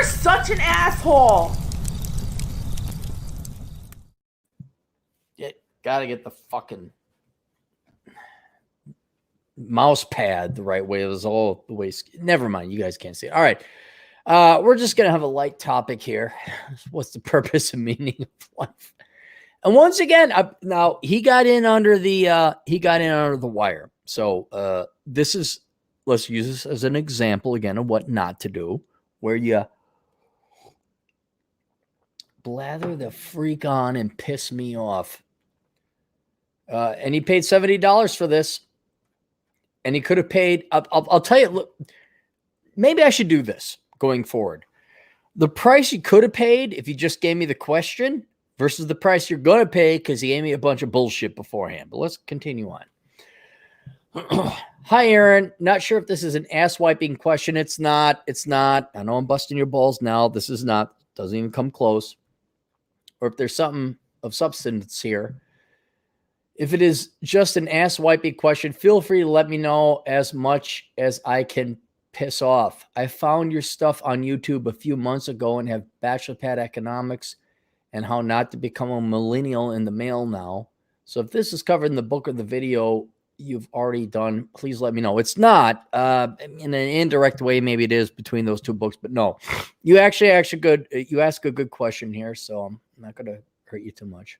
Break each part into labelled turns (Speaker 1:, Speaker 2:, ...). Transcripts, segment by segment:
Speaker 1: You're such an asshole.
Speaker 2: Gotta get the fucking mouse pad the right way. It was all the way. Never mind. You guys can't see it. All right. We're just going to have a light topic here. What's the purpose and meaning of life? And once again, now he got in under the wire. So this is, let's use this as an example again of what not to do, where you blather the freak on and piss me off. And he paid $70 for this. And he could have paid, I'll tell you, look, maybe I should do this going forward. The price he could have paid if he just gave me the question versus the price you're going to pay because he gave me a bunch of bullshit beforehand. But let's continue on. Hi, Aaron. Not sure if this is an ass-wiping question. It's not. I know I'm busting your balls now. This is not. Doesn't even come close. Or if there's something of substance here. If it is just an ass-wiping question, feel free to let me know as much as I can piss off. I found your stuff on YouTube a few months ago and have bachelor pad economics and how not to become a millennial in the mail now. So if this is covered in the book or the video you've already done, please let me know. It's not. In an indirect way, maybe it is between those two books, but no. You actually good. You ask a good question here, so I'm not going to hurt you too much.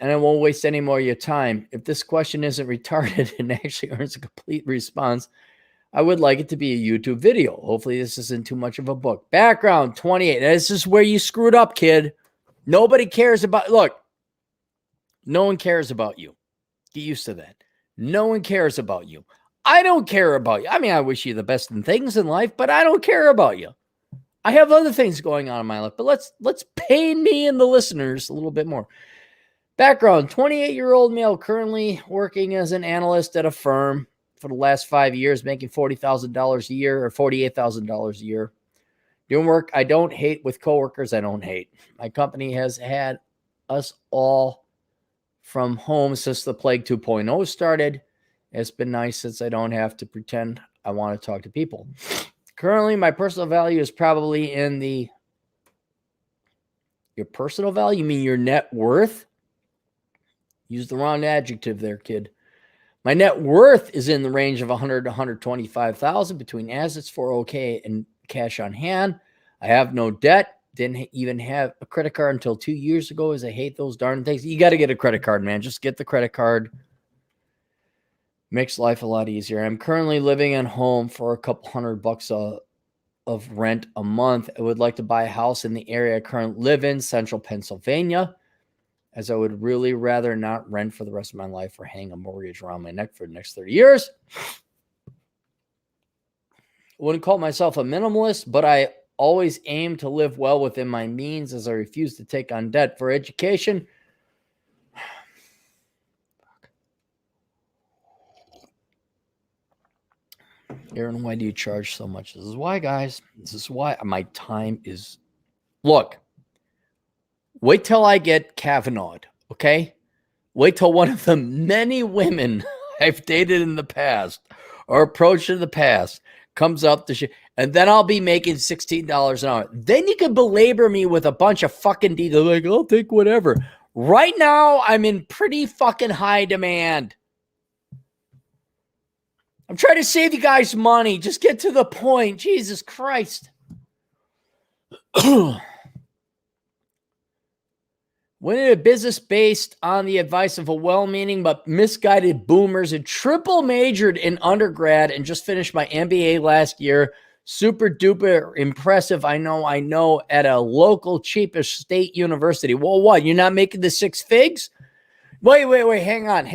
Speaker 2: And I won't waste any more of your time. If this question isn't retarded and actually earns a complete response, I would like it to be a YouTube video. Hopefully this isn't too much of a book. Background 28. This is where you screwed up, kid. Nobody cares about, look, no one cares about you. Get used to that. No one cares about you. I don't care about you. I mean, I wish you the best in things in life, but I don't care about you. I have other things going on in my life, but let's pain me and the listeners a little bit more. Background, 28-year-old male currently working as an analyst at a firm for the last 5 years, making $40,000 a year or $48,000 a year. Doing work I don't hate with coworkers I don't hate. My company has had us all from home since the Plague 2.0 started. It's been nice since I don't have to pretend I want to talk to people. Currently, my personal value is probably in the... Your personal value? You mean your net worth? Use the wrong adjective there, kid. My net worth is in the range of 100 to 125,000 between assets, 401k, and cash on hand. I have no debt. Didn't even have a credit card until 2 years ago, as I hate those darn things. You got to get a credit card, man. Just get the credit card. Makes life a lot easier. I'm currently living at home for a couple $100 of rent a month. I would like to buy a house in the area I currently live in, central Pennsylvania, as I would really rather not rent for the rest of my life or hang a mortgage around my neck for the next 30 years. I wouldn't call myself a minimalist, but I always aim to live well within my means as I refuse to take on debt for education. Aaron, why do you charge so much? This is why, guys. This is why my time is... Look. Wait till I get Kavanaghed, okay? Wait till one of the many women I've dated in the past or approached in the past comes up to shit, and then I'll be making $16 an hour. Then you can belabor me with a bunch of fucking details like, I'll take whatever. Right now, I'm in pretty fucking high demand. I'm trying to save you guys money. Just get to the point. Jesus Christ. Went into business based on the advice of a well-meaning but misguided boomers and triple majored in undergrad and just finished my MBA last year. Super duper impressive. I know at a local cheapest state university. Well, what? You're not making the 6 figs? Wait. Hang on.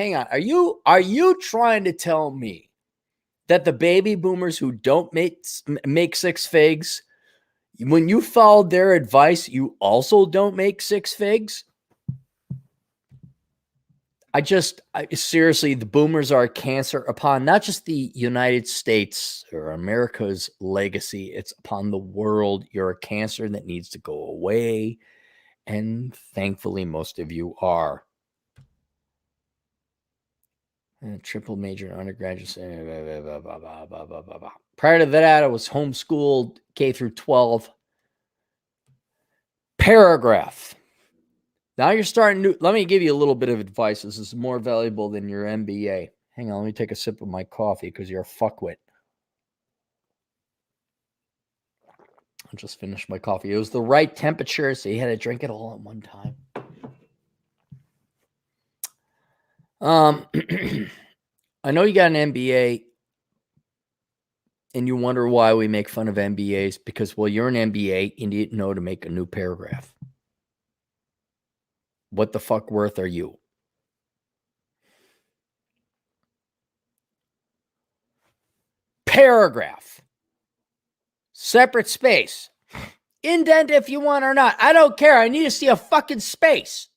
Speaker 2: Are you trying to tell me that the baby boomers who don't make 6 figs, when you followed their advice, you also don't make 6 figs? Seriously, the boomers are a cancer upon not just the United States or America's legacy, it's upon the world. You're a cancer that needs to go away. And thankfully, most of you are. Triple major undergraduate. Prior to that, I was homeschooled K through 12. Paragraph. Now you're starting to, let me give you a little bit of advice. This is more valuable than your MBA. Hang on, let me take a sip of my coffee because you're a fuckwit. I just finished my coffee. It was the right temperature, so you had to drink it all at one time. I know you got an MBA and you wonder why we make fun of MBAs because, well, you're an MBA and you didn't know to make a new paragraph. What the fuck worth are you? Paragraph. Separate space. Indent if you want or not. I don't care. I need to see a fucking space.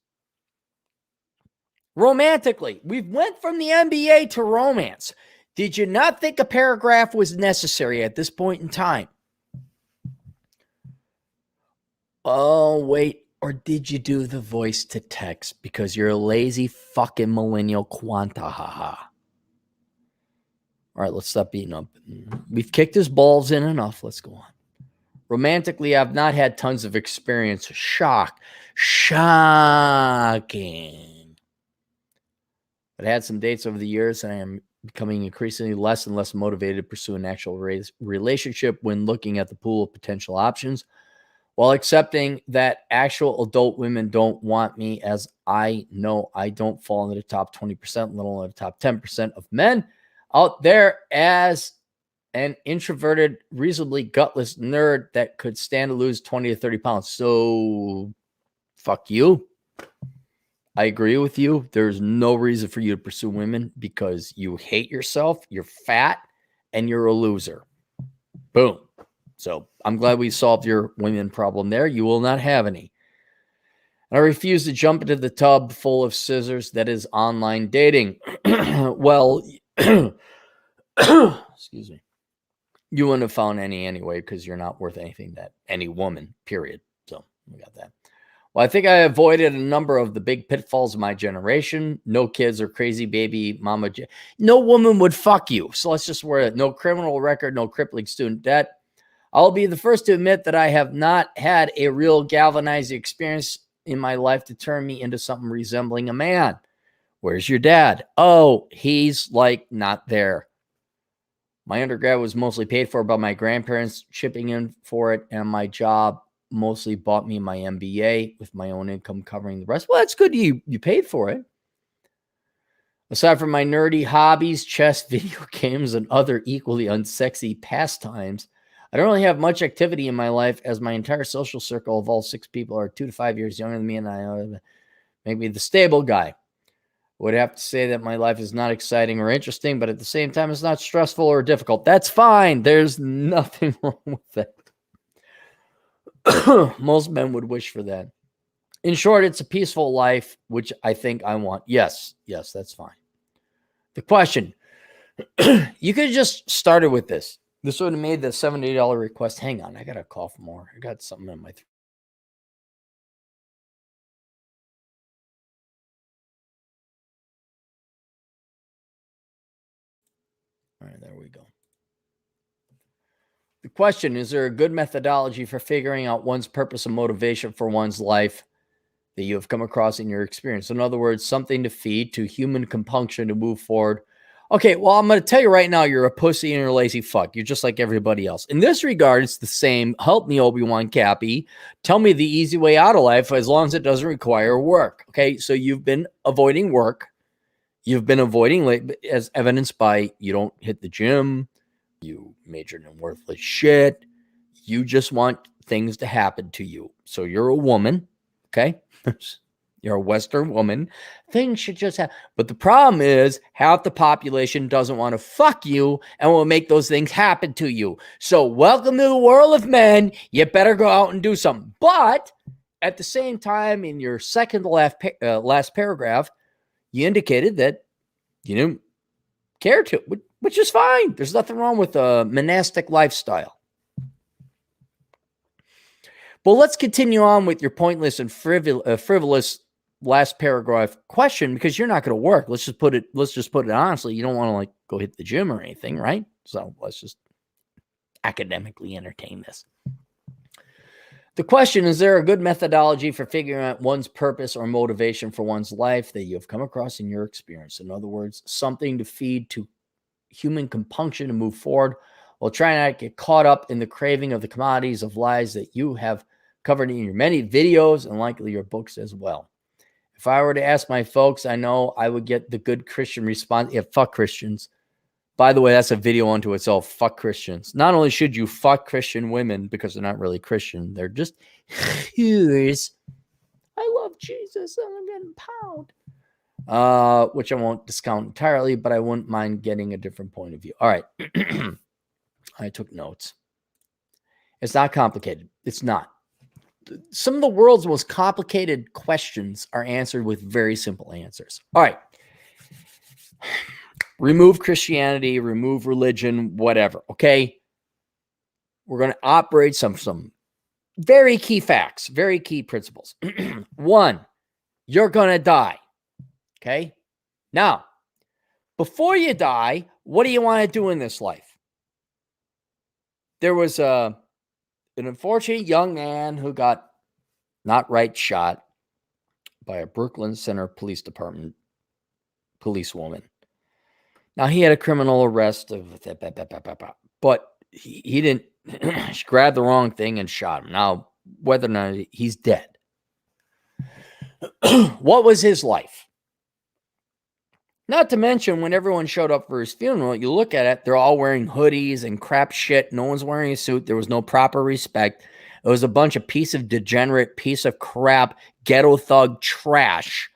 Speaker 2: Romantically, we went from the MBA to romance. Did you not think a paragraph was necessary at this point in time? Oh, wait. Or did you do the voice to text because you're a lazy fucking millennial quanta haha? All right, let's stop beating up. We've kicked his balls in enough. Let's go on. Romantically, I've not had tons of experience. Shocking. But I had some dates over the years, and I am becoming increasingly less and less motivated to pursue an actual relationship when looking at the pool of potential options, while accepting that actual adult women don't want me, as I know I don't fall into the top 20%, let alone the top 10% of men out there, as an introverted, reasonably gutless nerd that could stand to lose 20 to 30 pounds. So, fuck you. I agree with you. There's no reason for you to pursue women because you hate yourself, you're fat, and you're a loser. Boom. So I'm glad we solved your women problem there. You will not have any. I refuse to jump into the tub full of scissors that is online dating. Well, excuse me. You wouldn't have found any anyway because you're not worth anything that any woman, period. So we got that. Well, I think I avoided a number of the big pitfalls of my generation. No kids or crazy baby mama. No woman would fuck you. So let's just wear it. No criminal record, no crippling student debt. I'll be the first to admit that I have not had a real galvanizing experience in my life to turn me into something resembling a man. Where's your dad? Oh, he's like not there. My undergrad was mostly paid for by my grandparents chipping in for it, and my job mostly bought me my MBA with my own income covering the rest. Well, that's good. You paid for it. Aside from my nerdy hobbies, chess, video games, and other equally unsexy pastimes, I don't really have much activity in my life, as my entire social circle of all 6 people are 2 to 5 years younger than me, and I make me the stable guy. Would have to say that my life is not exciting or interesting, but at the same time, it's not stressful or difficult. That's fine. There's nothing wrong with that. Most men would wish for that. In short, it's a peaceful life, which I think I want. Yes, that's fine. The question, you could have just started with this. This would have made the $70 request. Hang on, I got to cough more. I got something in my throat. All right, there we go. The question, is there a good methodology for figuring out one's purpose and motivation for one's life that you have come across in your experience? In other words, something to feed to human compunction to move forward. Okay, well, I'm going to tell you right now, you're a pussy and you're a lazy fuck. You're just like everybody else. In this regard, it's the same. Help me, Obi-Wan Cappy. Tell me the easy way out of life as long as it doesn't require work. Okay, so you've been avoiding work. You've been avoiding, as evidenced by you don't hit the gym. You majored in worthless shit. You just want things to happen to you. So you're a woman, okay? You're a Western woman. Things should just happen. But the problem is half the population doesn't want to fuck you and will make those things happen to you. So welcome to the world of men. You better go out and do something. But at the same time, in your second to last paragraph, you indicated that you didn't care to, which is fine. There's nothing wrong with a monastic lifestyle. But let's continue on with your pointless and frivolous last paragraph question, because you're not going to work. Let's just put it honestly. You don't want to like go hit the gym or anything, right? So let's just academically entertain this. The question, is there a good methodology for figuring out one's purpose or motivation for one's life that you have come across in your experience? In other words, something to feed to human compunction to move forward while trying not to get caught up in the craving of the commodities of lies that you have covered in your many videos and likely your books as well. If I were to ask my folks, I know I would get the good Christian response. Yeah, fuck Christians. By the way, that's a video unto itself. Fuck Christians. Not only should you fuck Christian women because they're not really Christian, they're just here's. I love Jesus and I'm getting pound. Which I won't discount entirely, but I wouldn't mind getting a different point of view. All right. I took notes. It's not complicated. It's not. Some of the world's most complicated questions are answered with very simple answers. All right. Remove Christianity, remove religion, whatever. Okay. We're going to operate some very key facts, very key principles. One, you're going to die. Okay. Now, before you die, what do you want to do in this life? There was an unfortunate young man who got not right shot by a Brooklyn Center Police Department policewoman. Now, he had a criminal arrest, but he didn't, she grabbed the wrong thing and shot him. Now, whether or not he's dead. What was his life? Not to mention, when everyone showed up for his funeral, you look at it, they're all wearing hoodies and crap shit. No one's wearing a suit. There was no proper respect. It was a bunch of piece of degenerate, piece of crap, ghetto thug trash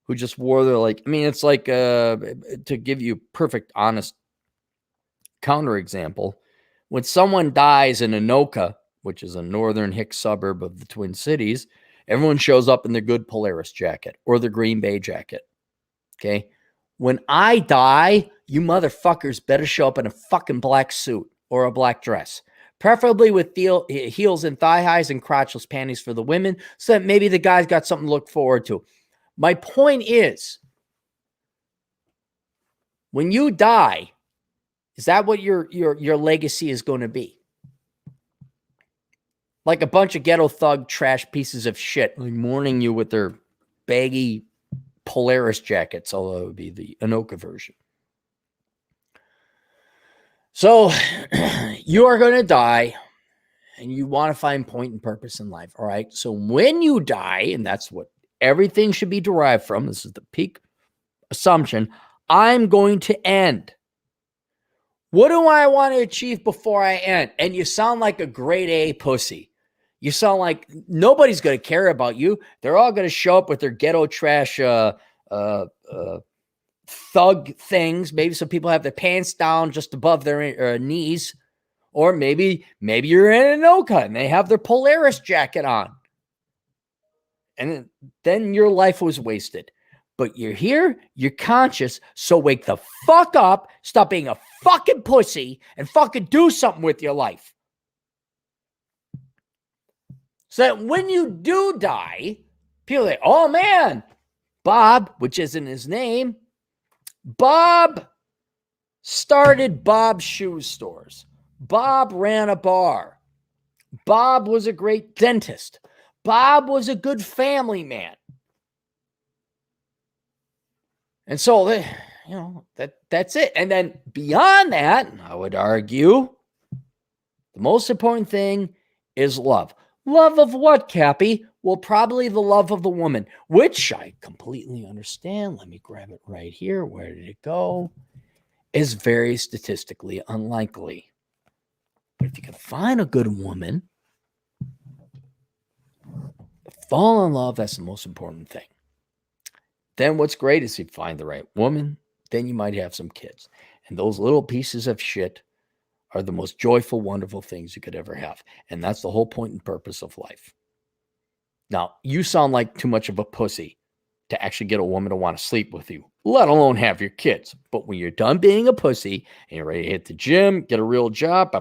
Speaker 2: who just wore their, like, I mean, it's like, to give you perfect, honest counterexample, when someone dies in Anoka, which is a northern hick suburb of the Twin Cities, everyone shows up in their good Polaris jacket or the Green Bay jacket. Okay. When I die, you motherfuckers better show up in a fucking black suit or a black dress, preferably with heels and thigh highs and crotchless panties for the women, so that maybe the guys got something to look forward to. My point is, when you die, is that what your legacy is going to be? Like a bunch of ghetto thug trash pieces of shit, like mourning you with their baggy Polaris jackets, although it would be the Anoka version. So you are going to die and you want to find point and purpose in life. All right. So when you die, and that's what everything should be derived from, this is the peak assumption, I'm going to end. What do I want to achieve before I end? And you sound like a grade A pussy. You sound like nobody's going to care about you. They're all going to show up with their ghetto trash thug things. Maybe some people have their pants down just above their knees. Or maybe you're in Anoka and they have their Polaris jacket on. And then your life was wasted. But you're here, you're conscious, so wake the fuck up, stop being a fucking pussy, and fucking do something with your life. So that when you do die, people say, oh man, Bob, which isn't his name, Bob started Bob's shoe stores. Bob ran a bar. Bob was a great dentist. Bob was a good family man. And so, that's it. And then beyond that, I would argue, the most important thing is love. Love of what, Cappy? Well, probably the love of the woman, which I completely understand. Let me grab it right here. Where did it go? Is very statistically unlikely. But if you can find a good woman, fall in love, that's the most important thing. Then what's great is if you find the right woman, then you might have some kids. And those little pieces of shit are the most joyful, wonderful things you could ever have. And that's the whole point and purpose of life. Now, you sound like too much of a pussy to actually get a woman to want to sleep with you, let alone have your kids. But when you're done being a pussy and you're ready to hit the gym, get a real job,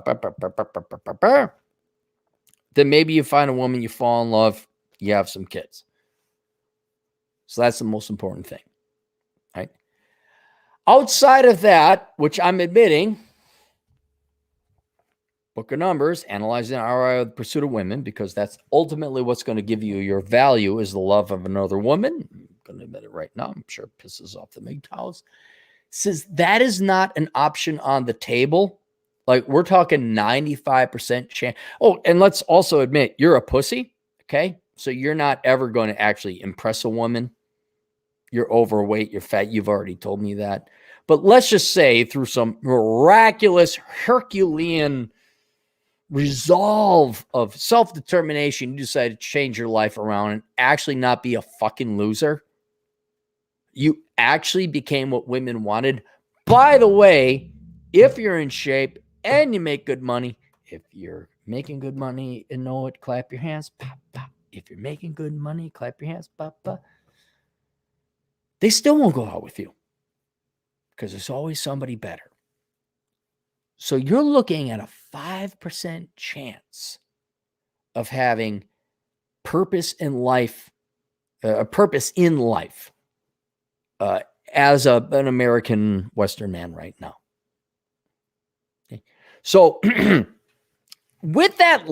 Speaker 2: then maybe you find a woman, you fall in love, you have some kids. So that's the most important thing, right? Outside of that, which I'm admitting, book of numbers, analyzing ROI of the pursuit of women, because that's ultimately what's going to give you your value is the love of another woman. I'm going to admit it right now. I'm sure it pisses off the MGTOWs. Says that is not an option on the table. Like, we're talking 95% chance. Oh, and let's also admit you're a pussy. Okay. So you're not ever going to actually impress a woman. You're overweight, you're fat. You've already told me that. But let's just say through some miraculous Herculean resolve of self-determination, you decide to change your life around and actually not be a fucking loser. You actually became what women wanted. By the way, if you're in shape and you make good money, if you're making good money and know it, clap your hands. Pop, pop. If you're making good money, clap your hands. Pop, pop. They still won't go out with you because there's always somebody better. So you're looking at a 5% chance of having purpose in life, as an American Western man right now. Okay. So with that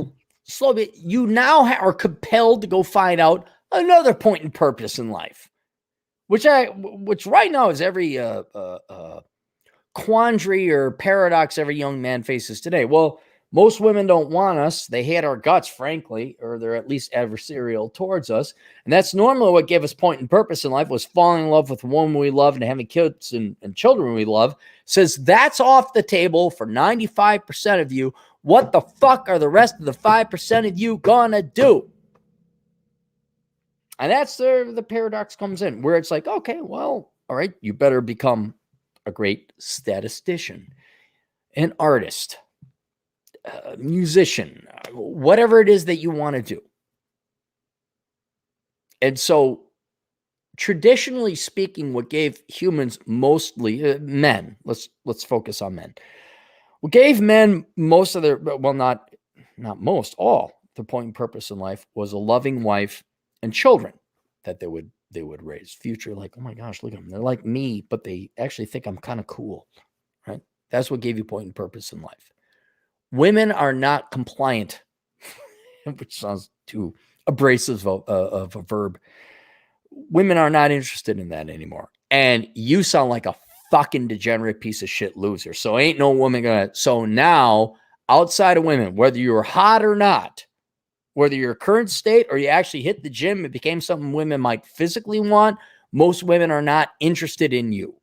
Speaker 2: slow bit, you now are compelled to go find out another point and purpose in life, which right now is every quandary or paradox every young man faces today. Well, most women don't want us. They hate our guts, frankly, or they're at least adversarial towards us. And that's normally what gave us point and purpose in life, was falling in love with the woman we love and having kids and children we love. Says that's off the table for 95% of you. What the fuck are the rest of the 5% of you gonna do? And that's the paradox comes in, where it's like, okay, well, all right, you better become a great statistician, an artist, a musician, whatever it is that you want to do. And so, traditionally speaking, what gave humans, mostly men, let's focus on men. What gave men most of their, well, not most, all the point and purpose in life was a loving wife and children that they would raise. Future, like, oh my gosh, look at them. They're like me, but they actually think I'm kind of cool, right? That's what gave you point and purpose in life. Women are not compliant, which sounds too abrasive of a verb. Women are not interested in that anymore. And you sound like a fucking degenerate piece of shit loser. So ain't no woman gonna. So now, outside of women, whether you're hot or not, whether your current state or you actually hit the gym, it became something women might physically want, most women are not interested in you.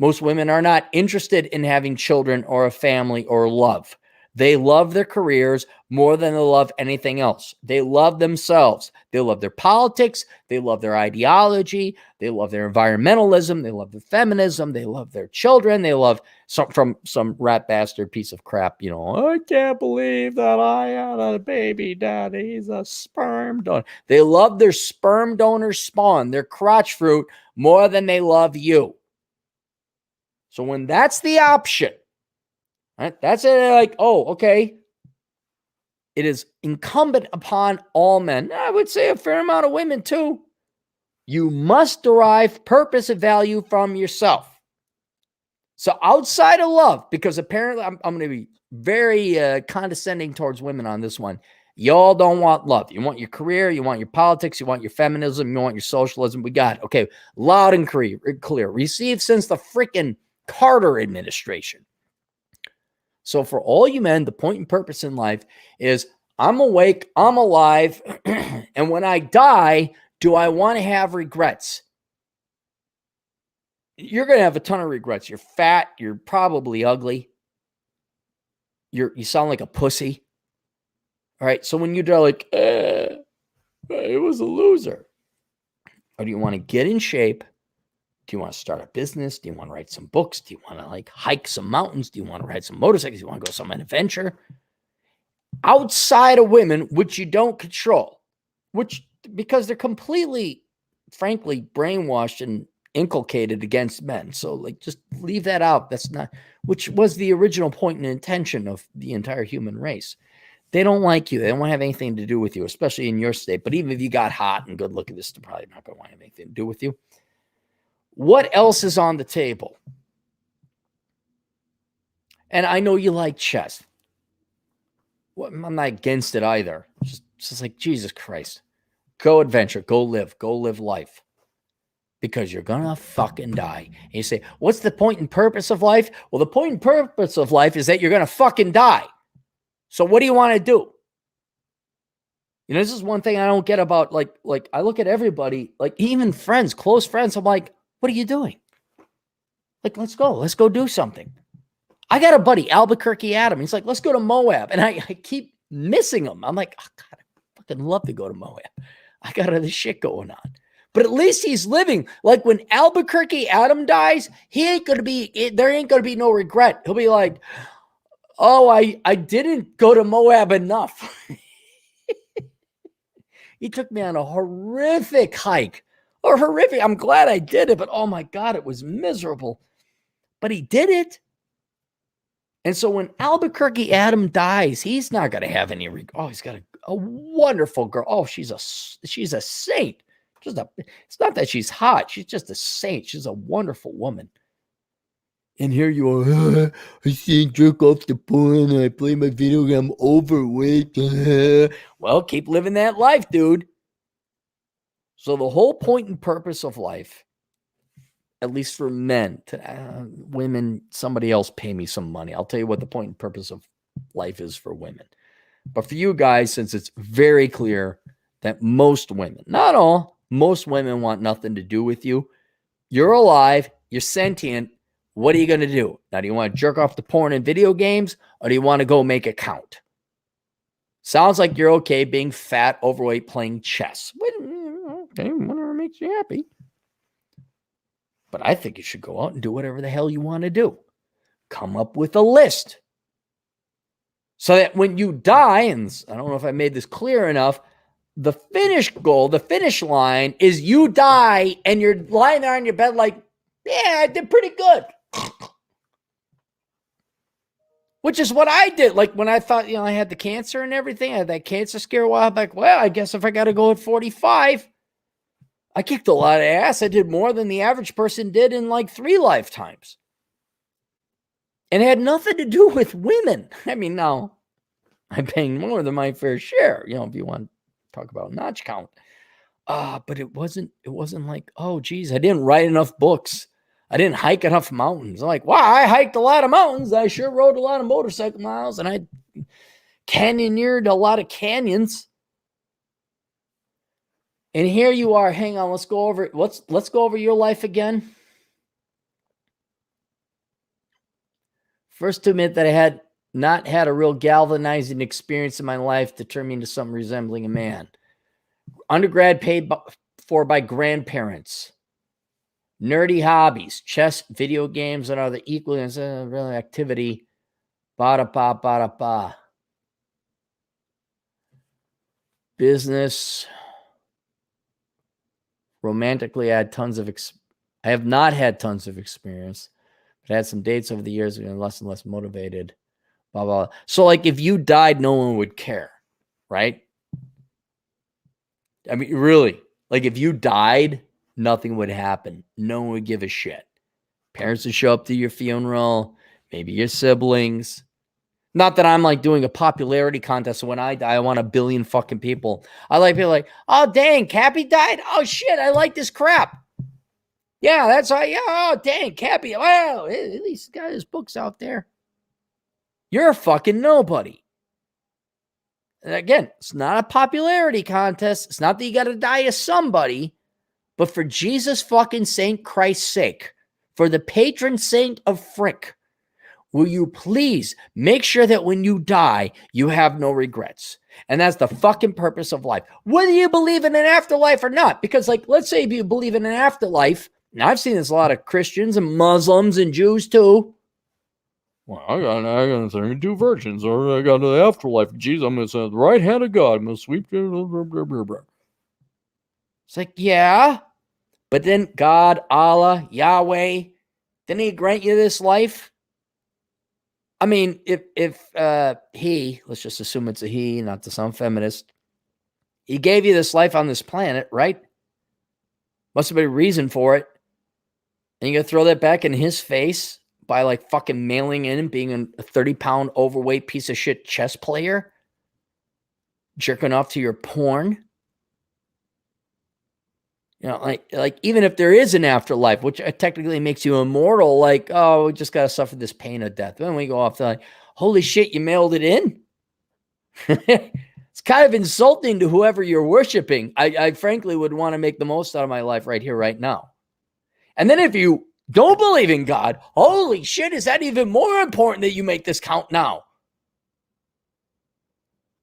Speaker 2: Most women are not interested in having children or a family or love. They love their careers more than they love anything else. They love themselves. They love their politics. They love their ideology. They love their environmentalism. They love their feminism. They love their children. They love some rat bastard piece of crap. You know, I can't believe that I had a baby daddy. He's a sperm donor. They love their sperm donor spawn, their crotch fruit, more than they love you. So when that's the option, right, that's it. Like, oh, okay. It is incumbent upon all men, I would say a fair amount of women too. You must derive purpose and value from yourself. So outside of love, because apparently I'm going to be very condescending towards women on this one. Y'all don't want love. You want your career. You want your politics. You want your feminism. You want your socialism. We got it. Okay. Loud and clear. Received since the freaking Carter administration. So for all you men, the point and purpose in life is I'm awake, I'm alive, and when I die, do I want to have regrets? You're going to have a ton of regrets. You're fat, you're probably ugly. You sound like a pussy. All right, so when you're like, it was a loser. Or do you want to get in shape? Do you want to start a business? Do you want to write some books? Do you want to like hike some mountains? Do you want to ride some motorcycles? Do you want to go some adventure? Outside of women, which you don't control, because they're completely, frankly, brainwashed and inculcated against men. So like, just leave that out. That's not, which was the original point and intention of the entire human race. They don't like you. They don't want to have anything to do with you, especially in your state. But even if you got hot and good looking, this is probably not going to want anything to do with you. What else is on the table? And I know you like chess. I'm not against it either. Just like, Jesus Christ. Go adventure. Go live life. Because you're going to fucking die. And you say, what's the point and purpose of life? Well, the point and purpose of life is that you're going to fucking die. So what do you want to do? You know, this is one thing I don't get about, like I look at everybody, like even friends, close friends. I'm like, what are you doing? Like, let's go do something. I got a buddy, Albuquerque Adam. He's like, let's go to Moab. And I keep missing him. I'm like, oh God, I fucking love to go to Moab. I got other shit going on. But at least he's living. Like when Albuquerque Adam dies, there ain't going to be no regret. He'll be like, oh, I didn't go to Moab enough. He took me on a horrific hike. I'm glad I did it, but oh my God, it was miserable. But he did it. And so when Albuquerque Adam dies, he's not going to have any regret. Oh, he's got a wonderful girl. Oh, she's a saint. It's not that she's hot. She's just a saint. She's a wonderful woman. And here you are. I see jerk off the porn. I play my video game. I'm overweight. Well, keep living that life, dude. So the whole point and purpose of life, at least for men, women, somebody else pay me some money. I'll tell you what the point and purpose of life is for women. But for you guys, since it's very clear that most women, not all, most women want nothing to do with you. You're alive. You're sentient. What are you going to do? Now, do you want to jerk off the porn and video games, or do you want to go make a count? Sounds like you're okay being fat, overweight, playing chess. Okay, whatever makes you happy. But I think you should go out and do whatever the hell you want to do. Come up with a list. So that when you die, and I don't know if I made this clear enough, the finish goal, the finish line is you die and you're lying there on your bed like, yeah, I did pretty good. Which is what I did. Like when I thought, I had the cancer and everything, I had that cancer scare a while back. Well, I guess if I got to go at 45, I kicked a lot of ass. I did more than the average person did in like 3 lifetimes. And it had nothing to do with women. I mean, now I'm paying more than my fair share, if you want to talk about notch count. But it wasn't like, oh, geez, I didn't write enough books. I didn't hike enough mountains. I'm like, wow, I hiked a lot of mountains. I sure rode a lot of motorcycle miles, and I canyoneered a lot of canyons. And here you are. Hang on, let's go over your life again. First to admit that I had not had a real galvanizing experience in my life to turn me into something resembling a man. Undergrad paid for by grandparents. Nerdy hobbies, chess, video games, and other equal activity. Ba-da-ba. Business. Romantically, I have not had tons of experience. But I had some dates over the years that been less and less motivated. Blah, blah, blah. So, like, if you died, no one would care, right? I mean, really. Like, if you died, nothing would happen. No one would give a shit. Parents would show up to your funeral, maybe your siblings. Not that I'm like doing a popularity contest. So when I die, I want 1 billion fucking people. I like people like, oh, dang, Cappy died? Oh, shit, I like this crap. Yeah, that's right. Yeah, oh, dang, Cappy. Wow, at least he's got his books out there. You're a fucking nobody. And again, it's not a popularity contest. It's not that you got to die as somebody. But for Jesus fucking Saint Christ's sake, for the patron saint of Frick, will you please make sure that when you die, you have no regrets? And that's the fucking purpose of life. Whether you believe in an afterlife or not. Because, like, let's say if you believe in an afterlife, and I've seen this a lot of Christians and Muslims and Jews too. Well, I got 32 virgins, or I got the afterlife. Jesus, I'm going to say the right hand of God. I'm going to sweep. It's like, yeah. But then God, Allah, Yahweh, didn't he grant you this life? I mean, if he, let's just assume it's a he, not to sound feminist, he gave you this life on this planet, right? Must have been a reason for it. And you're going to throw that back in his face by like fucking mailing in and being a 30-pound overweight piece of shit chess player? jerking off to your porn. You know, like even if there is an afterlife, which technically makes you immortal, like, oh, we just got to suffer this pain of death. Then we go off to like, holy shit, you mailed it in? It's kind of insulting to whoever you're worshiping. I frankly would want to make the most out of my life right here, right now. And then if you don't believe in God, holy shit, is that even more important that you make this count now?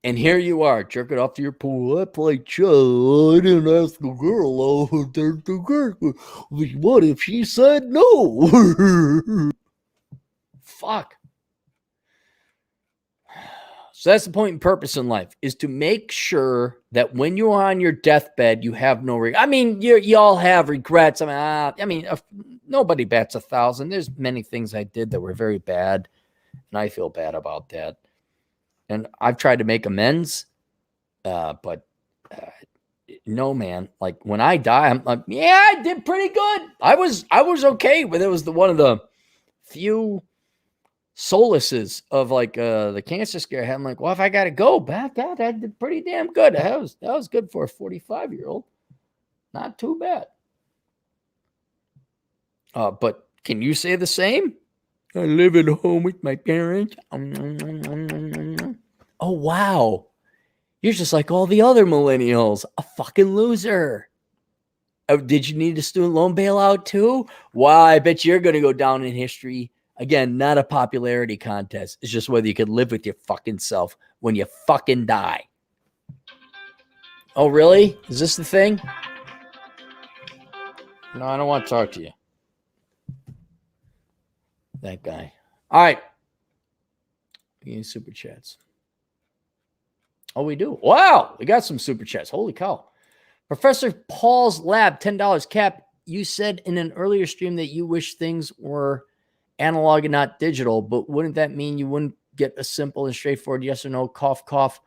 Speaker 2: And here you are, jerking off to your pool. I played chess. I didn't ask the girl. The girl. What if she said no? Fuck. So that's the point and purpose in life, is to make sure that when you're on your deathbed, you have no regret. I mean, you all have regrets. I mean, nobody bats 1,000. There's many things I did that were very bad, and I feel bad about that. And I've tried to make amends, but no, man. Like when I die, I'm like, yeah, I did pretty good. I was okay, but it was one of the few solaces of like the cancer scare I had. I'm like, well, if I gotta go back, I did pretty damn good. That was good for a 45-year-old. Not too bad. But can you say the same? I live at home with my parents. Oh, wow. You're just like all the other millennials. A fucking loser. Oh, did you need a student loan bailout too? Wow, I bet you're going to go down in history. Again, not a popularity contest. It's just whether you can live with your fucking self when you fucking die. Oh, really? Is this the thing? No, I don't want to talk to you. That guy. All right. We need super chats. Oh, we do. Wow. We got some super chats. Holy cow. Professor Paul's Lab, $10. Cap, you said in an earlier stream that you wish things were analog and not digital, but wouldn't that mean you wouldn't get a simple and straightforward yes or no, cough, cough,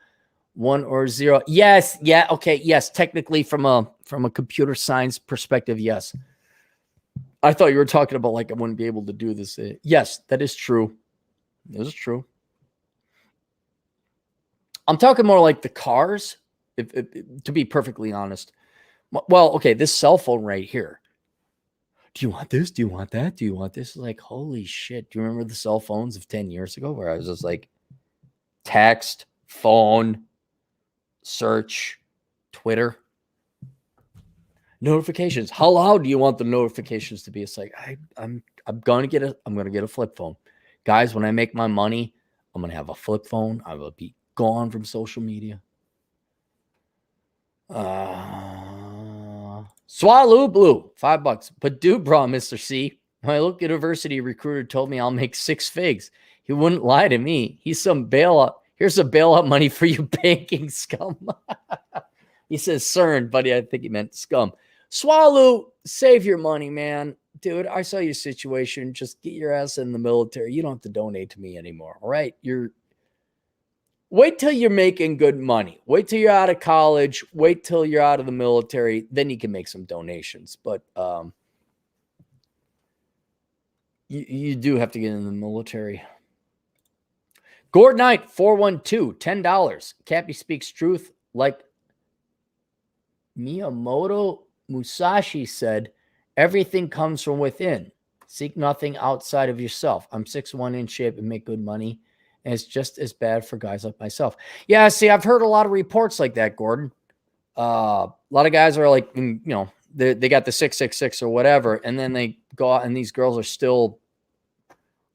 Speaker 2: 1 or 0? Yes. Yeah. Okay. Yes. Technically from a computer science perspective, yes. I thought you were talking about like I wouldn't be able to do this. Yes, that is true. This is true. I'm talking more like the cars, to be perfectly honest. Well, okay, this cell phone right here. Do you want this? Do you want that? Do you want this? Like, holy shit. Do you remember the cell phones of 10 years ago where I was just like text, phone, search, Twitter, notifications? How loud do you want the notifications to be? It's like I'm gonna get a flip phone. Guys, when I make my money, I'm gonna have a flip phone. I will be gone from social media. Swallow Blue, $5. But do, bro, Mr. C. My local university recruiter told me I'll make 6 figs. He wouldn't lie to me. He's some bailout. Here's some bailout money for you banking scum. He says CERN, buddy. I think he meant scum. Swallow, save your money, man. Dude, I saw your situation. Just get your ass in the military. You don't have to donate to me anymore. All right. Wait till you're making good money. Wait till you're out of college. Wait till you're out of the military. Then you can make some donations. But you do have to get in the military. Gord Knight, 412, $10. Cappy speaks truth like Miyamoto Musashi said, everything comes from within. Seek nothing outside of yourself. I'm 6'1", in shape and make good money. And it's just as bad for guys like myself. Yeah, see, I've heard a lot of reports like that, Gordon. A lot of guys are like, you know, they got the 666 or whatever, and then they go out and these girls are still,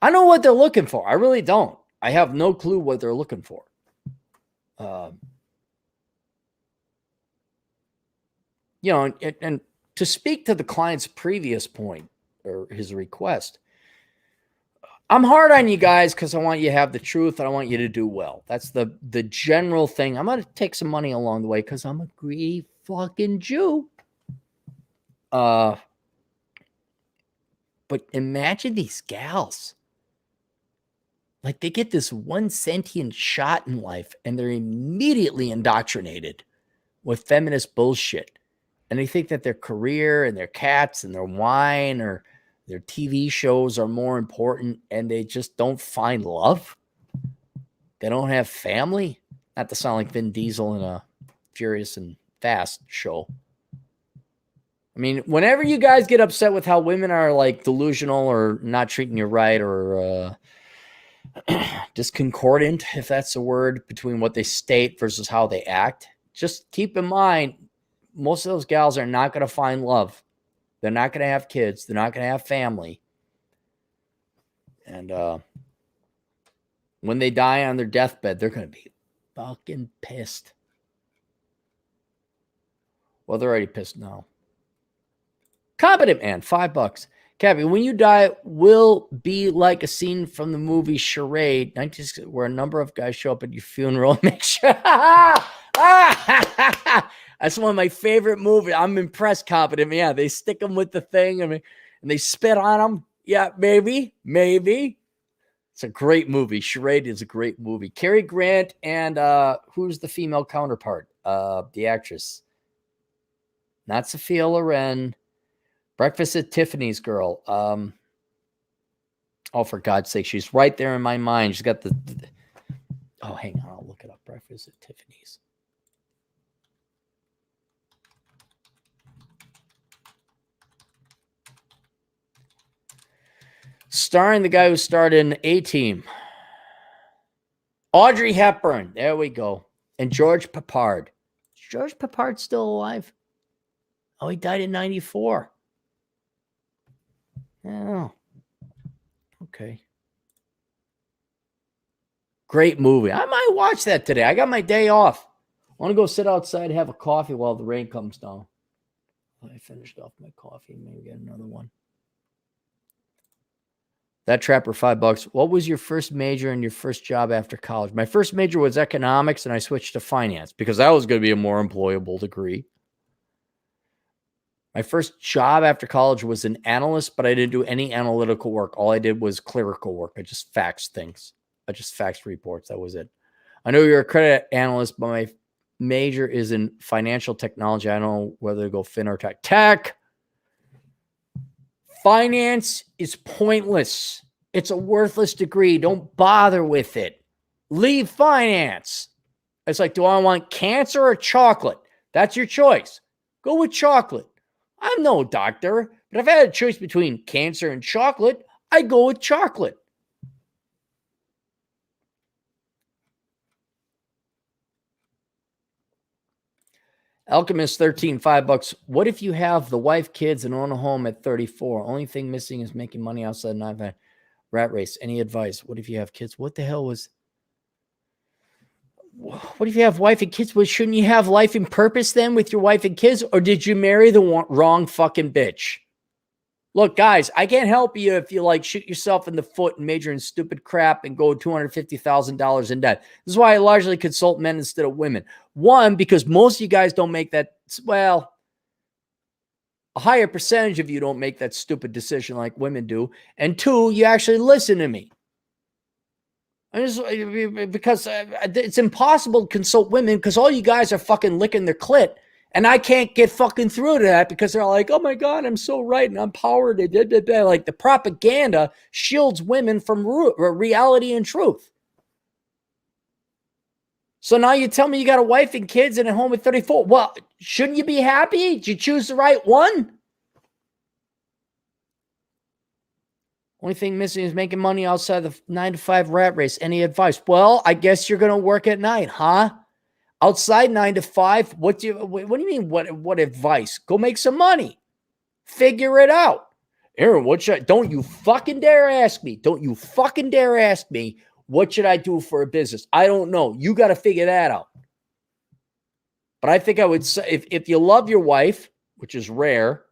Speaker 2: I know what they're looking for. I really don't. I have no clue what they're looking for. You know, and to speak to the client's previous point or his request, I'm hard on you guys because I want you to have the truth and I want you to do well. That's the general thing. I'm going to take some money along the way because I'm a greedy fucking Jew. But imagine these gals. Like they get this one sentient shot in life and they're immediately indoctrinated with feminist bullshit. And they think that their career and their cats and their wine or their TV shows are more important, and they just don't find love. They don't have family. Not to sound like Vin Diesel in a Furious and Fast show. I mean, whenever you guys get upset with how women are like delusional or not treating you right or discordant, if that's a word, between what they state versus how they act, just keep in mind, most of those gals are not going to find love. They're not going to have kids. They're not going to have family. And when they die on their deathbed, they're going to be fucking pissed. Well, they're already pissed now. Competent Man, $5. Cappy, when you die, will be like a scene from the movie Charade, where a number of guys show up at your funeral and make sure. That's one of my favorite movies. I'm impressed, Competent Man. Yeah, they stick them with the thing and they spit on them. Yeah, maybe. It's a great movie. Charade is a great movie. Cary Grant and who's the female counterpart? The actress. Not Sophia Loren. Breakfast at Tiffany's girl. Oh, for God's sake, she's right there in my mind. She's got the oh, hang on, I'll look it up. Breakfast at Tiffany's. Starring the guy who starred in A-Team. Audrey Hepburn. There we go. And George Peppard. Is George Peppard still alive? Oh, he died in 94. Oh. Okay. Great movie. I might watch that today. I got my day off. I want to go sit outside and have a coffee while the rain comes down. I finished off my coffee. Maybe get another one. That Trapper, $5. What was your first major and your first job after college? My first major was economics, and I switched to finance because that was going to be a more employable degree. My first job after college was an analyst, but I didn't do any analytical work. All I did was clerical work. I just faxed things. I just faxed reports. That was it. I know you're a credit analyst, but my major is in financial technology. I don't know whether to go fin or tech. Tech! Finance is pointless. It's a worthless degree. Don't bother with it. Leave finance. It's like, do I want cancer or chocolate? That's your choice. Go with chocolate. I'm no doctor, but if I had a choice between cancer and chocolate, I'd go with chocolate. Alchemist 13, $5. What if you have the wife, kids, and own a home at 34? Only thing missing is making money outside of rat race. Any advice? What if you have kids? What the hell was... What if you have wife and kids? Well, shouldn't you have life and purpose then with your wife and kids? Or did you marry the wrong fucking bitch? Look, guys, I can't help you if you like shoot yourself in the foot and major in stupid crap and go $250,000 in debt. This is why I largely consult men instead of women. One, because most of you guys don't make that, well, a higher percentage of you don't make that stupid decision like women do. And two, you actually listen to me. Because it's impossible to consult women because all you guys are fucking licking their clit. And I can't get fucking through to that because they're like, oh my God, I'm so right and I'm powered. Like the propaganda shields women from reality and truth. So now you tell me you got a wife and kids and a home at 34. Well, shouldn't you be happy? Did you choose the right one? Only thing missing is making money outside the 9-to-5 rat race. Any advice? Well, I guess you're going to work at night, huh? Outside 9 to 5, what do you mean? What advice? Go make some money. Figure it out. Aaron, don't you fucking dare ask me. Don't you fucking dare ask me what should I do for a business? I don't know. You got to figure that out. But I think I would say if you love your wife, which is rare,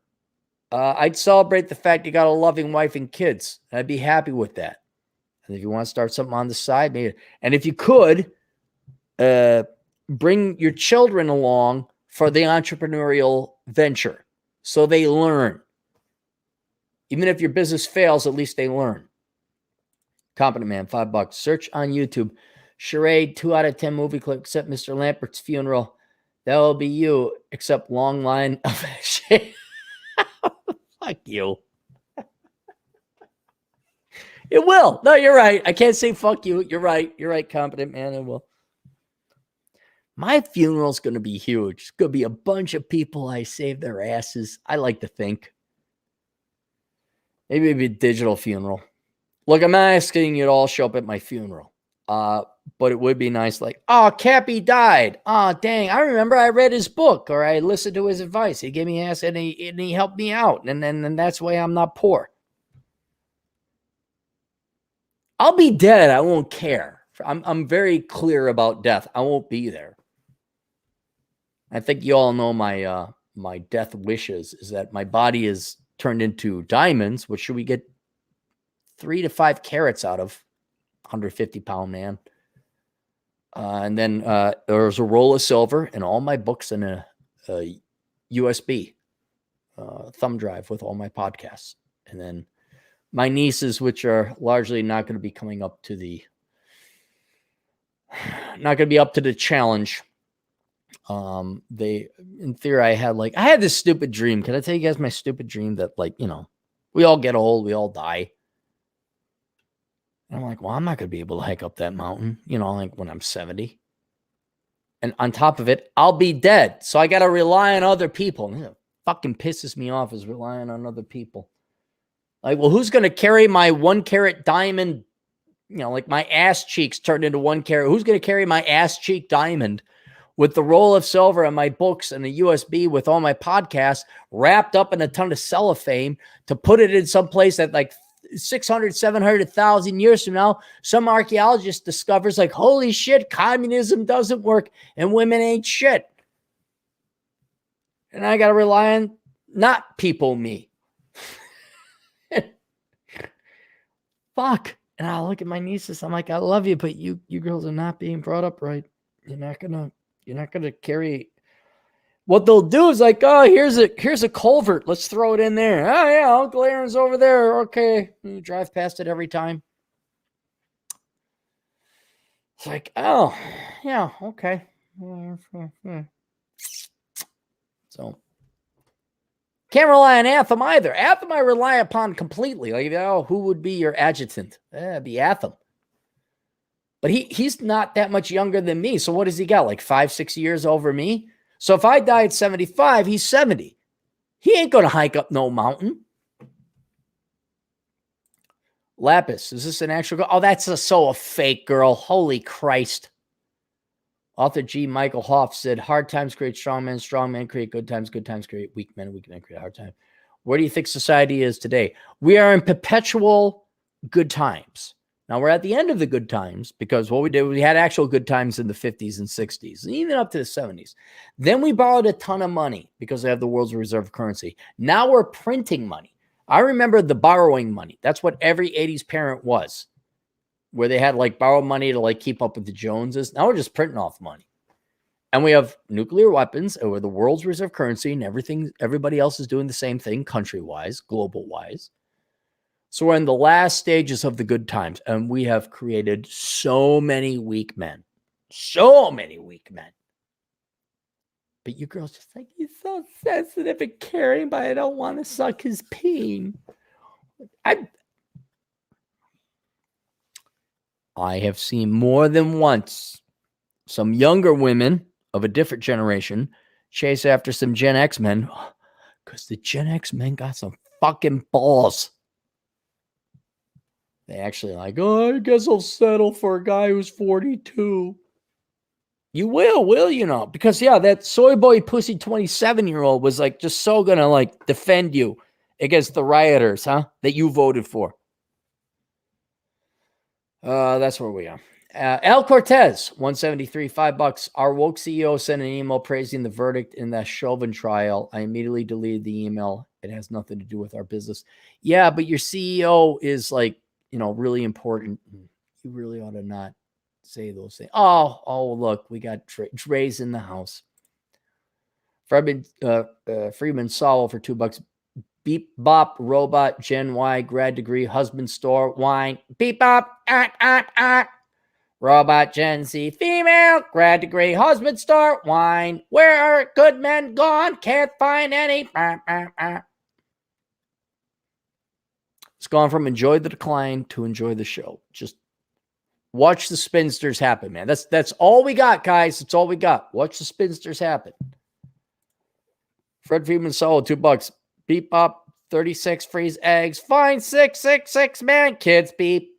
Speaker 2: I'd celebrate the fact you got a loving wife and kids. I'd be happy with that. And if you want to start something on the side, maybe. And if you could, bring your children along for the entrepreneurial venture so they learn. Even if your business fails, at least they learn. Competent Man, $5. Search on YouTube. Charade, 2 out of 10 movie clip, except Mr. Lampert's funeral. That will be you, except long line of shit. Fuck you. It will. No, you're right. I can't say fuck you. You're right. You're right, Competent Man. It will. My funeral's going to be huge. It's going to be a bunch of people I saved their asses. I like to think. Maybe it'd be a digital funeral. Look, I'm not asking you to all show up at my funeral. But it would be nice, like, oh, Cappy died. Oh, dang. I remember I read his book or I listened to his advice. He gave me ass and he helped me out. And that's why I'm not poor. I'll be dead. I won't care. I'm very clear about death. I won't be there. I think you all know my my death wishes is that my body is turned into diamonds, which should we get 3 to 5 carats out of 150-pound man. And then there's a roll of silver and all my books in a USB thumb drive with all my podcasts. And then my nieces, which are largely not going to be coming up to the, challenge. They, in theory, I had this stupid dream. Can I tell you guys my stupid dream that, like, we all get old, we all die. And I'm like, well, I'm not going to be able to hike up that mountain, like when I'm 70. And on top of it, I'll be dead. So I got to rely on other people. And it fucking pisses me off is relying on other people. Like, well, who's going to carry my 1 carat diamond? Like my ass cheeks turned into 1 carat. Who's going to carry my ass cheek diamond with the roll of silver and my books and a USB with all my podcasts wrapped up in a ton of cellophane to put it in some place that, like, 600, 700,000 years from now, some archaeologist discovers, like, holy shit, communism doesn't work and women ain't shit. And I got to rely on not people me. Fuck. And I look at my nieces. I'm like, I love you, but you girls are not being brought up right. You're not gonna carry. What they'll do is like, oh, here's a culvert. Let's throw it in there. Oh yeah, Uncle Aaron's over there. Okay, you drive past it every time. It's like, oh yeah, okay. So can't rely on Atham either. Atham I rely upon completely. Like, who would be your adjutant? It'd be Atham. But he's not that much younger than me. So what does he got? Like 5-6 years over me? So if I die at 75, he's 70. He ain't going to hike up no mountain. Lapis, is this an actual girl? Oh, that's a fake girl. Holy Christ. Author G. Michael Hoff said, hard times create strong men create good times create weak men create hard times. Where do you think society is today? We are in perpetual good times. Now, we're at the end of the good times because what we did, we had actual good times in the 50s and 60s, and even up to the 70s. Then we borrowed a ton of money because they have the world's reserve currency. Now we're printing money. I remember the borrowing money. That's what every 80s parent was, where they had, like, borrow money to, like, keep up with the Joneses. Now we're just printing off money. And we have nuclear weapons over the world's reserve currency and everything. Everybody else is doing the same thing country-wise, global-wise. So we're in the last stages of the good times, and we have created so many weak men. So many weak men. But you girls just like, he's so sensitive and caring, but I don't want to suck his peen. I have seen more than once some younger women of a different generation chase after some Gen X men because the Gen X men got some fucking balls. They actually like, oh, I guess I'll settle for a guy who's 42. You will you know? Because, yeah, that soy boy pussy 27-year-old was, like, just so gonna, like, defend you against the rioters, huh? That you voted for. That's where we are. Al Cortez, 173, $5. Our woke CEO sent an email praising the verdict in that Chauvin trial. I immediately deleted the email. It has nothing to do with our business. Yeah, but your CEO is, like, really important. You really ought to not say those things. Oh, look, we got Dre's in the house. Freeman Sowell for $2. Beep bop robot Gen Y grad degree husband store wine. Beep bop robot Gen Z female grad degree husband store wine. Where are good men gone? Can't find any. It's gone from enjoy the decline to enjoy the show. Just Watch the spinsters happen, man. That's all we got, guys. That's all we got. Watch the spinsters happen. Fred Friedman Solo, $2. Beep up, 36 freeze eggs. Fine, 666, man. Kids, beep.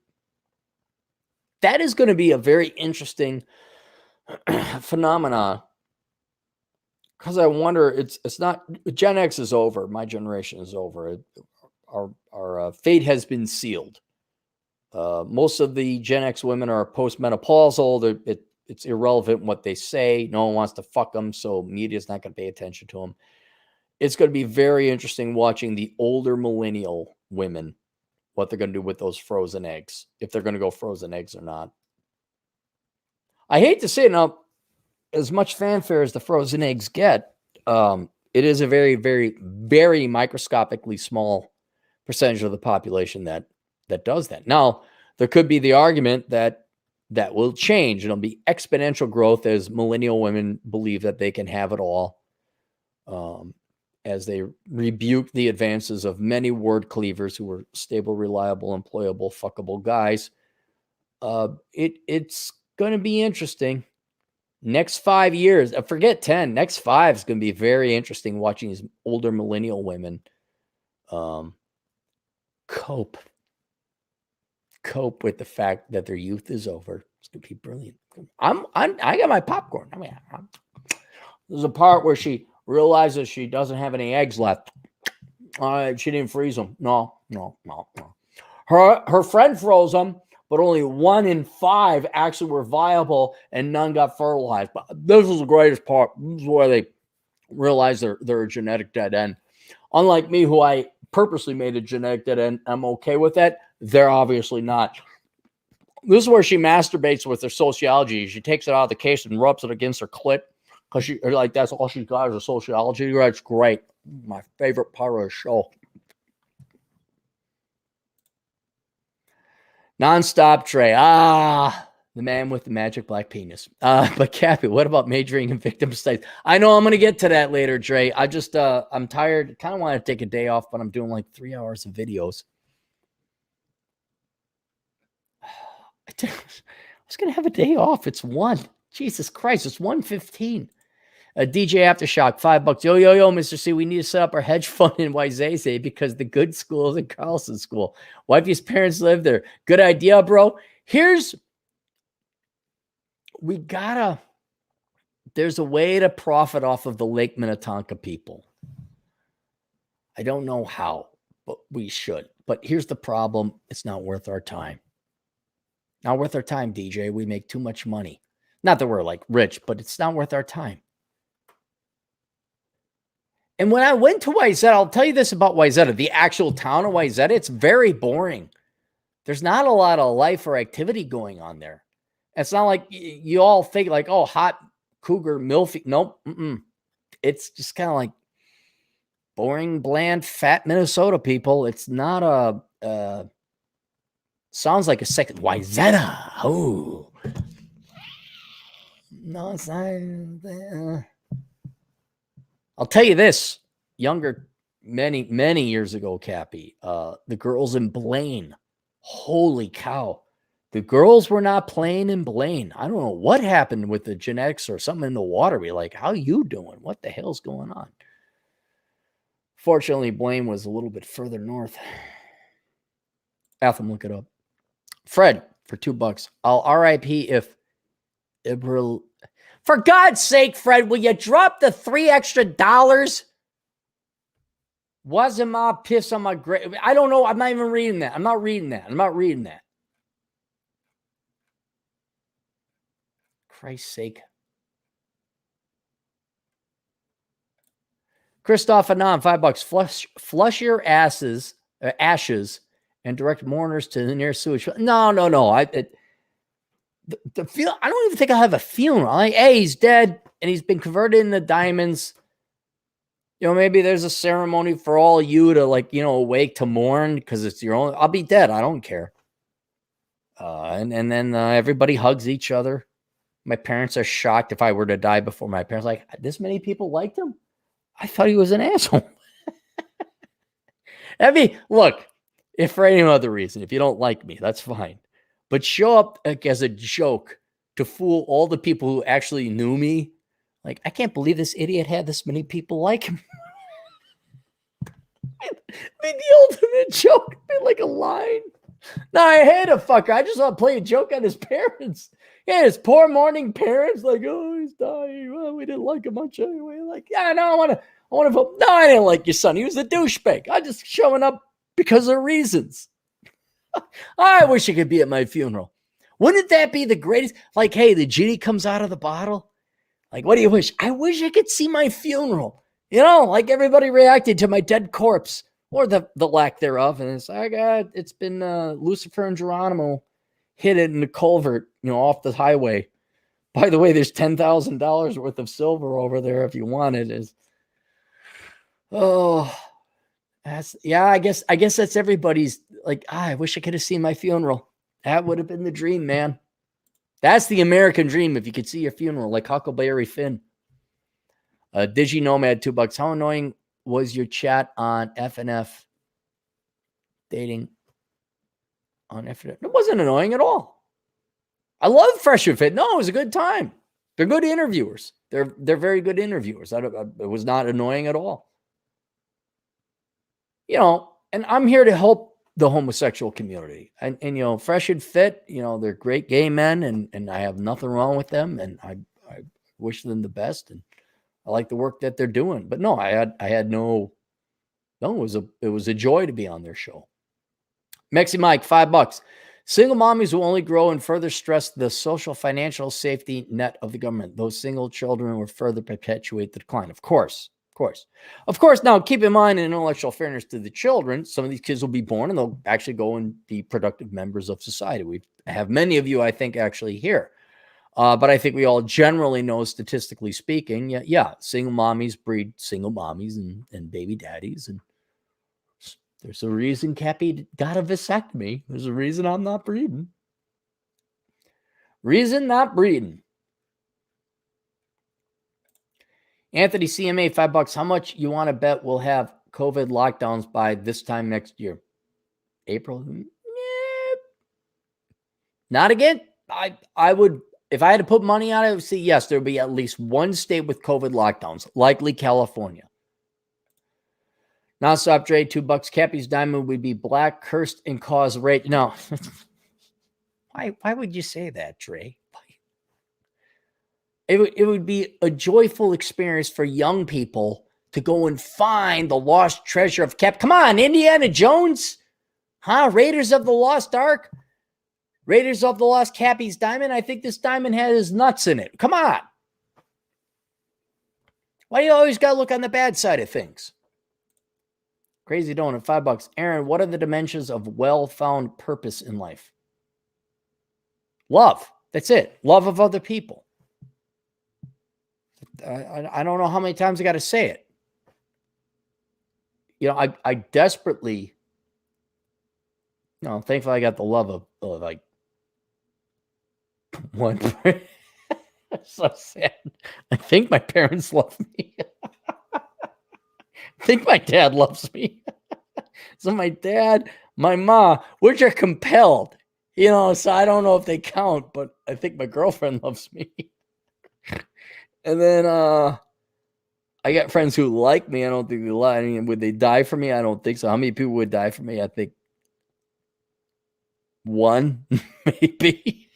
Speaker 2: That is going to be a very interesting phenomenon. Because I wonder, it's not, Gen X is over. My generation is over. Our fate has been sealed. Most of the Gen X women are postmenopausal. It's irrelevant what they say. No one wants to fuck them, so media's not going to pay attention to them. It's going to be very interesting watching the older millennial women, what they're going to do with those frozen eggs, if they're going to go frozen eggs or not. I hate to say it now, as much fanfare as the frozen eggs get, it is a very, very, very microscopically small percentage of the population that does that. Now, there could be the argument that will change. It'll be exponential growth as millennial women believe that they can have it all, as they rebuke the advances of many word cleavers who were stable, reliable, employable, fuckable guys. It's going to be interesting. Next 5 years, forget 10, next 5 is going to be very interesting watching these older millennial women cope with the fact that their youth is over. It's going to be brilliant. I got my popcorn. I mean, there's a part where she realizes she doesn't have any eggs left. She didn't freeze them. No. Her friend froze them, but only 1 in 5 actually were viable and none got fertilized. But this is the greatest part. This is where they realize they're a genetic dead end. Unlike me, who I purposely made a genetic dead end, I'm okay with that. They're obviously not. This is where she masturbates with her sociology. She takes it out of the case and rubs it against her clit because she like that's all she's got is a sociology. That's great. My favorite part of the show. Nonstop Trey. The man with the magic black penis. But Cappy, what about majoring in victim studies? I know I'm going to get to that later, Dre. I just, I'm tired. Kind of want to take a day off, but I'm doing like 3 hours of videos. I was going to have a day off. It's 1. Jesus Christ. It's 1:15. DJ Aftershock, $5. Yo, Mr. C, we need to set up our hedge fund in Wayzata because the good school is in Carlson School. Wifey's parents live there. Good idea, bro. There's a way to profit off of the Lake Minnetonka people. I don't know how, but we should. But here's the problem. It's not worth our time. Not worth our time, DJ. We make too much money. Not that we're like rich, but it's not worth our time. And when I went to Wayzata, I'll tell you this about Wayzata, the actual town of Wayzata, it's very boring. There's not a lot of life or activity going on there. It's not like you all think like, oh, hot cougar, milfy. Nope. It's just kind of like boring, bland, fat Minnesota people. It's not sounds like a second Wayzata. Oh. No, it's not. I'll tell you this, younger, many years ago, Cappy, the girls in Blaine, holy cow. The girls were not playing in Blaine. I don't know what happened with the genetics or something in the water. We're like, how you doing? What the hell's going on? Fortunately, Blaine was a little bit further north. Atham, look it up. Fred, for $2. I'll RIP if Ibril. For God's sake, Fred, will you drop the $3 extra? Wasn't my piss on my grave? I don't know. I'm not even reading that. I'm not reading that. Christ's sake. Christoph Anon, $5. Flush your ashes and direct mourners to the nearest sewage. No. The feel. I don't even think I'll have a funeral. Like, hey, he's dead and he's been converted into diamonds. You know, maybe there's a ceremony for all you to awake to mourn because it's your own. I'll be dead. I don't care. And then everybody hugs each other. My parents are shocked if I were to die before my parents. Like, this many people liked him? I thought he was an asshole. Look, if for any other reason, if you don't like me, that's fine. but show up like as a joke to fool all the people who actually knew me. Like, I can't believe this idiot had this many people like him. I mean, the ultimate joke, like a line. No, I hate a fucker. I just want to play a joke on his parents. Yeah, his poor mourning parents, like, oh, he's dying. Well, we didn't like him much anyway. Like, yeah, no, I want to vote. No, I didn't like your son. He was a douchebag. I'm just showing up because of reasons. I wish he could be at my funeral. Wouldn't that be the greatest? Like, hey, the genie comes out of the bottle. Like, what do you wish? I wish I could see my funeral. You know, like everybody reacted to my dead corpse or the lack thereof. And it's been Lucifer and Geronimo hit it in the culvert, off the highway. By the way, there's $10,000 worth of silver over there if you want it. I guess that's everybody's like, I wish I could have seen my funeral. That would have been the dream, man. That's the American dream. If you could see your funeral, like Huckleberry Finn. Digi Nomad, $2. How annoying was your chat on FNF dating on FNF? It wasn't annoying at all. I love Fresh and Fit. No, it was a good time. They're good interviewers. They're very good interviewers. It was not annoying at all. And I'm here to help the homosexual community. And Fresh and Fit, they're great gay men, and I have nothing wrong with them, and I wish them the best, and I like the work that they're doing. But no, it was a joy to be on their show. Mexi Mike, $5. Single mommies will only grow and further stress the social financial safety net of the government. Those single children will further perpetuate the decline. Of course. Now, keep in mind, in intellectual fairness to the children, some of these kids will be born and they'll actually go and be productive members of society. We have many of you, I think, actually here. But I think we all generally know, statistically speaking, single mommies breed single mommies and baby daddies. And there's a reason Cappy got a vasectomy. There's a reason I'm not breeding. Reason not breeding. Anthony CMA, $5. How much you want to bet we'll have COVID lockdowns by this time next year? April? Not again. I would, if I had to put money on it, I would say yes, there would be at least one state with COVID lockdowns, likely California. Nonstop Dre, $2. Cappy's diamond would be black, cursed, and cause rage. No. Why would you say that, Dre? It would be a joyful experience for young people to go and find the lost treasure of Cap. Come on, Indiana Jones. Huh? Raiders of the Lost Ark? Raiders of the Lost Cappy's diamond? I think this diamond has nuts in it. Come on. Why do you always got to look on the bad side of things? Crazy Donut, $5. Aaron, what are the dimensions of well-found purpose in life? Love. That's it. Love of other people. I don't know how many times I got to say it. I desperately, thankfully I got the love of like one. So sad. I think my parents love me. I think my dad loves me. So my dad, my mom, which are compelled, so I don't know if they count, but I think my girlfriend loves me. And then I got friends who like me. I don't think they lie. I mean, would they die for me? I don't think so. How many people would die for me? I think one, maybe.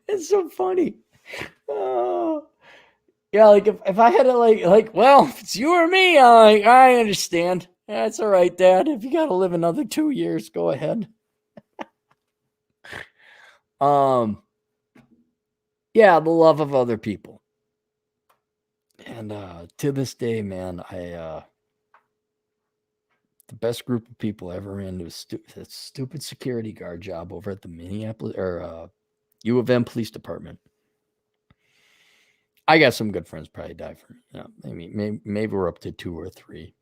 Speaker 2: It's so funny. Yeah, like if I had to like, well, if it's you or me, I understand. That's all right, Dad. If you got to live another 2 years, go ahead. Yeah, the love of other people. And to this day, man, the best group of people I ever ran was that stupid security guard job over at the Minneapolis or U of M Police Department. I got some good friends probably died for me. Maybe we're up to 2 or 3.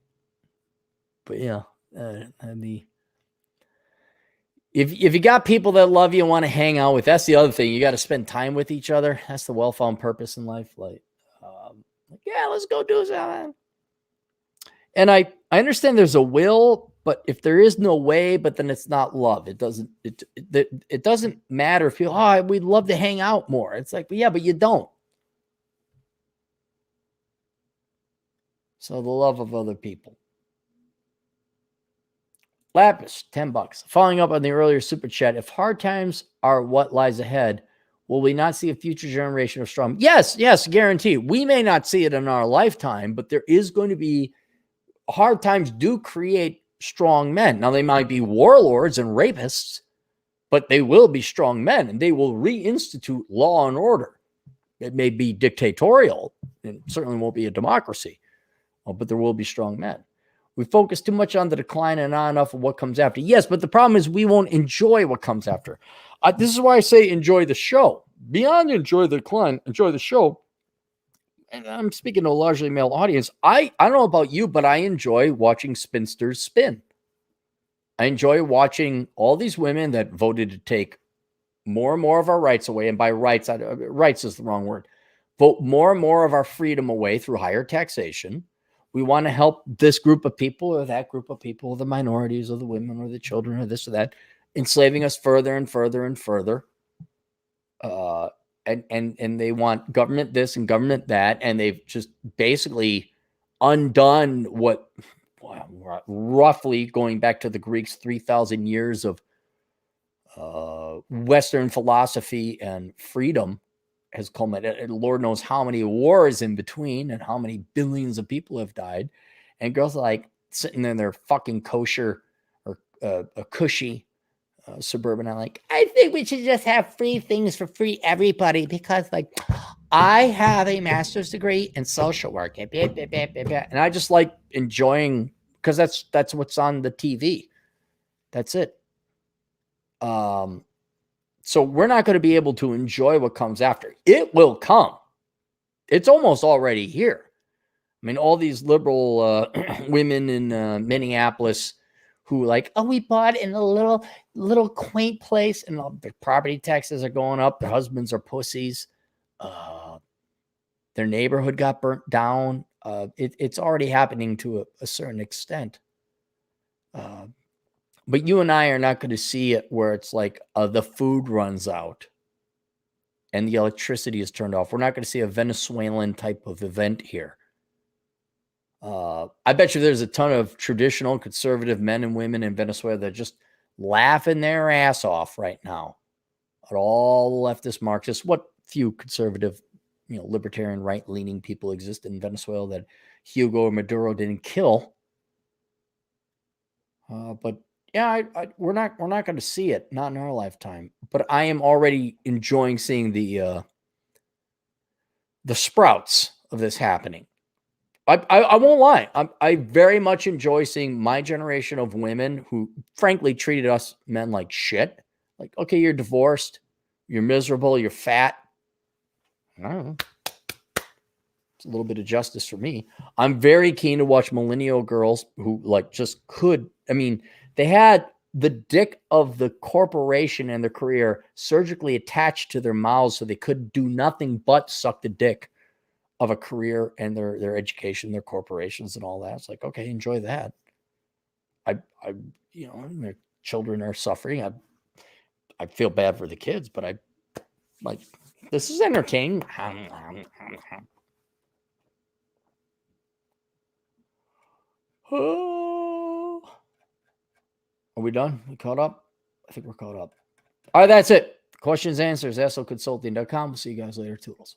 Speaker 2: But yeah, if you got people that love you and want to hang out with, that's the other thing. You got to spend time with each other. That's the well-found purpose in life. Yeah, let's go do something. And I understand there's a will But if there is no way, but then it's not love. It doesn't matter if you, we'd love to hang out more. It's like, yeah, but you don't. So the love of other people. Lapis, $10. Following up on the earlier super chat, if hard times are what lies ahead, will we not see a future generation of strong? Yes, guarantee. We may not see it in our lifetime, but there is going to be, hard times do create strong men. Now, they might be warlords and rapists, but they will be strong men, and they will reinstitute law and order. It may be dictatorial, and certainly won't be a democracy, but there will be strong men. We focus too much on the decline and not enough of what comes after. Yes, but the problem is we won't enjoy what comes after. This is why I say enjoy the show. Beyond enjoy the decline, enjoy the show. And I'm speaking to a largely male audience. I don't know about you, but I enjoy watching spinsters spin. I enjoy watching all these women that voted to take more and more of our rights away. And by rights, rights is the wrong word. Vote more and more of our freedom away through higher taxation. We want to help this group of people or that group of people, the minorities or the women or the children or this or that, enslaving us further and further and further. And they want government this and government that. And they've just basically undone what, roughly going back to the Greeks, 3,000 years of Western philosophy and freedom has culminated. Lord knows how many wars in between and how many billions of people have died. And girls are like sitting in their fucking kosher or a cushy suburban. I'm like, I think we should just have free things for free everybody, because like I have a master's degree in social work. And I just like enjoying, because that's what's on the TV. That's it. So we're not going to be able to enjoy what comes after. It will come. It's almost already here. I mean, all these liberal women in Minneapolis who like, we bought in a little quaint place, and the property taxes are going up. Their husbands are pussies. Their neighborhood got burnt down. It's already happening to a certain extent. But you and I are not going to see it where it's like the food runs out and the electricity is turned off. We're not going to see a Venezuelan type of event here. I bet you there's a ton of traditional conservative men and women in Venezuela that are just laughing their ass off right now at all the leftist Marxists. What few conservative, libertarian, right-leaning people exist in Venezuela that Hugo or Maduro didn't kill. But yeah, we're not going to see it, not in our lifetime. But I am already enjoying seeing the sprouts of this happening. I won't lie. I very much enjoy seeing my generation of women who, frankly, treated us men like shit. Like, okay, you're divorced, you're miserable, you're fat. I don't know. It's a little bit of justice for me. I'm very keen to watch millennial girls who just could. I mean, they had the dick of the corporation and their career surgically attached to their mouths, so they could do nothing but suck the dick of a career and their education, their corporations and all that. It's like, okay, enjoy that. Their children are suffering. I feel bad for the kids, but I like, this is entertaining. Oh. Are we done? We caught up? I think we're caught up. All right, that's it. Questions, answers, SOconsulting.com. We'll see you guys later. Toodles.